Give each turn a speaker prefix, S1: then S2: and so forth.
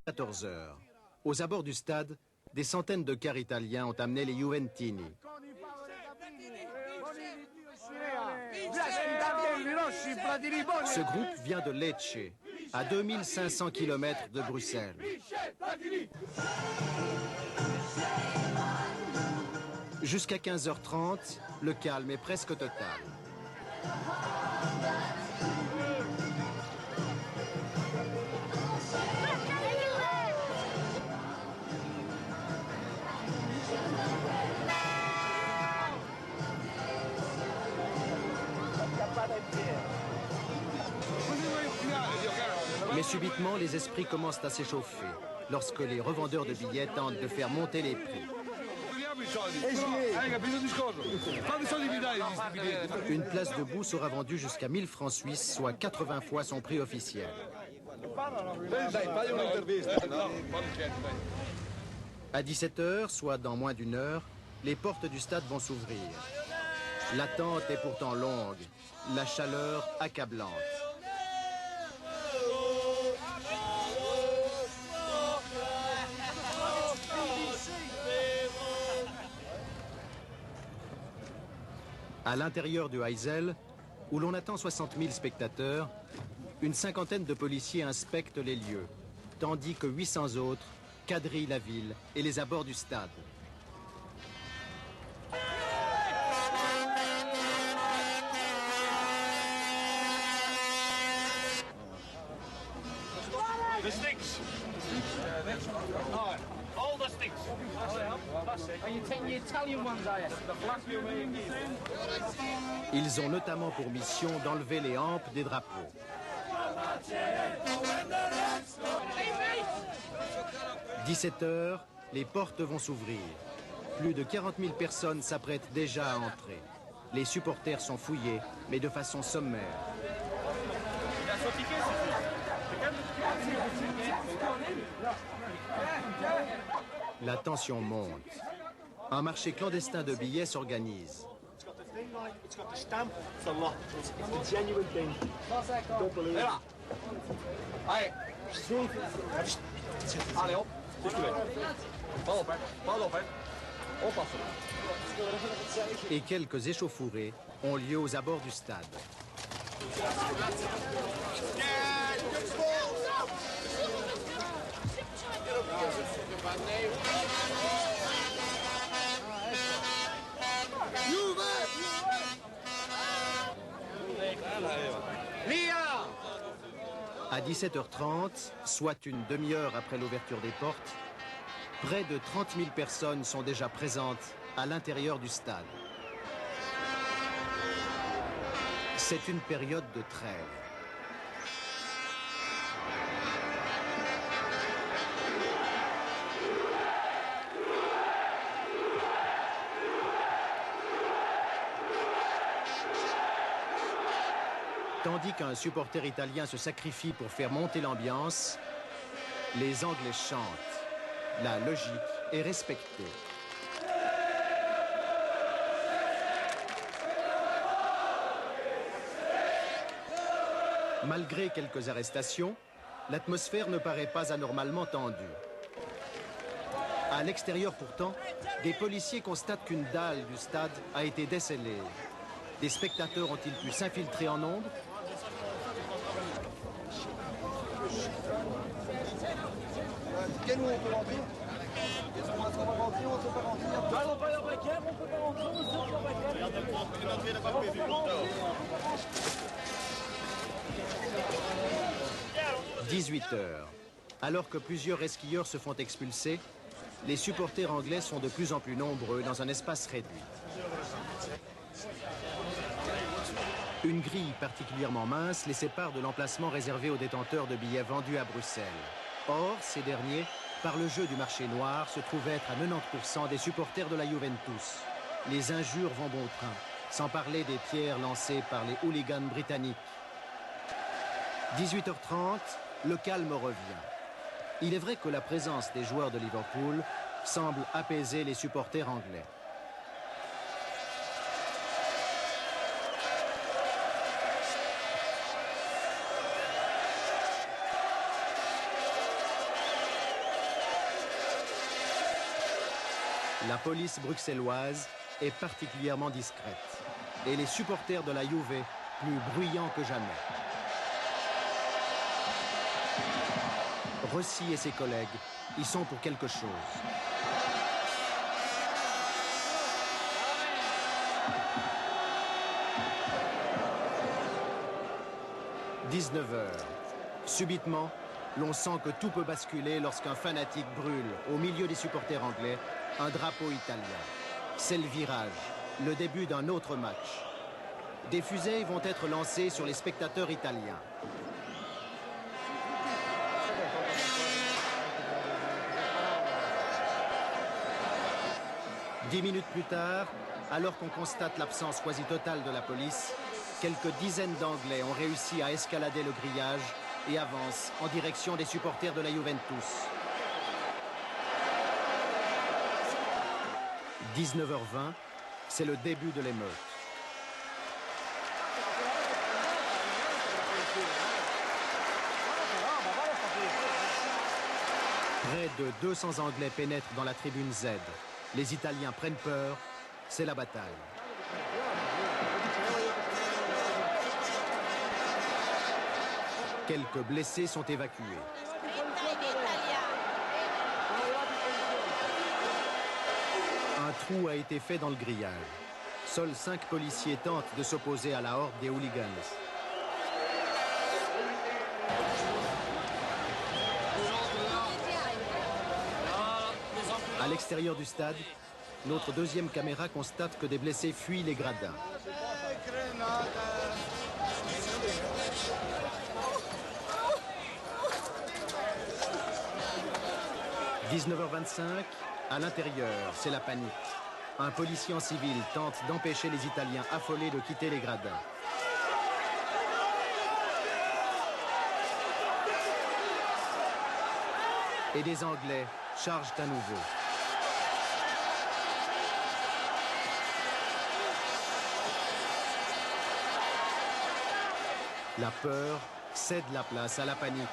S1: 14 heures. Aux abords du stade, des centaines de cars italiens ont amené les Juventini. Ce groupe vient de Lecce, à 2500 km de Bruxelles. Jusqu'à 15h30, le calme est presque total. Mais subitement, les esprits commencent à s'échauffer lorsque les revendeurs de billets tentent de faire monter les prix. Une place debout sera vendue jusqu'à 1000 francs suisses, soit 80 fois son prix officiel. À 17h, soit dans moins d'une heure, les portes du stade vont s'ouvrir. L'attente est pourtant longue, la chaleur accablante. À l'intérieur du Heysel, où l'on attend 60 000 spectateurs, une cinquantaine de policiers inspectent les lieux, tandis que 800 autres quadrillent la ville et les abords du stade.
S2: The sticks. Oh, all the sticks. Are you taking the Italian ones, are you? The black
S1: Ils ont notamment pour mission d'enlever les hampes des drapeaux. 17h, les portes vont s'ouvrir. Plus de 40 000 personnes s'apprêtent déjà à entrer. Les supporters sont fouillés, mais de façon sommaire. La tension monte. Un marché clandestin de billets s'organise. Et quelques échauffourées ont lieu aux abords du stade. À 17h30, soit une demi-heure après l'ouverture des portes, près de 30 000 personnes sont déjà présentes à l'intérieur du stade. C'est une période de trêve. Tandis qu'un supporter italien se sacrifie pour faire monter l'ambiance, les Anglais chantent. La logique est respectée. Malgré quelques arrestations, l'atmosphère ne paraît pas anormalement tendue. À l'extérieur pourtant, des policiers constatent qu'une dalle du stade a été descellée. Des spectateurs ont-ils pu s'infiltrer en nombre? « 18h. Alors que plusieurs skieurs se font expulser, les supporters anglais sont de plus en plus nombreux dans un espace réduit. Une grille particulièrement mince les sépare de l'emplacement réservé aux détenteurs de billets vendus à Bruxelles. Or, ces derniers, par le jeu du marché noir, se trouvent être à 90% des supporters de la Juventus. Les injures vont bon train, sans parler des pierres lancées par les hooligans britanniques. 18h30, le calme revient. Il est vrai que la présence des joueurs de Liverpool semble apaiser les supporters anglais. La police bruxelloise est particulièrement discrète et les supporters de la Juve plus bruyants que jamais. Rossi et ses collègues y sont pour quelque chose. « 19h. Subitement, l'on sent que tout peut basculer lorsqu'un fanatique brûle, au milieu des supporters anglais, un drapeau italien. C'est le virage, le début d'un autre match. Des fusées vont être lancées sur les spectateurs italiens. Dix minutes plus tard, alors qu'on constate l'absence quasi totale de la police, quelques dizaines d'Anglais ont réussi à escalader le grillage et avancent en direction des supporters de la Juventus. 19h20, c'est le début de l'émeute. Près de 200 Anglais pénètrent dans la tribune Z. Les Italiens prennent peur, c'est la bataille. Quelques blessés sont évacués. Un trou a été fait dans le grillage. Seuls 5 policiers tentent de s'opposer à la horde des hooligans. À l'extérieur du stade, notre deuxième caméra constate que des blessés fuient les gradins. « 19h25, à l'intérieur, c'est la panique. Un policier en civil tente d'empêcher les Italiens affolés de quitter les gradins. Et des Anglais chargent à nouveau. La peur cède la place à la panique.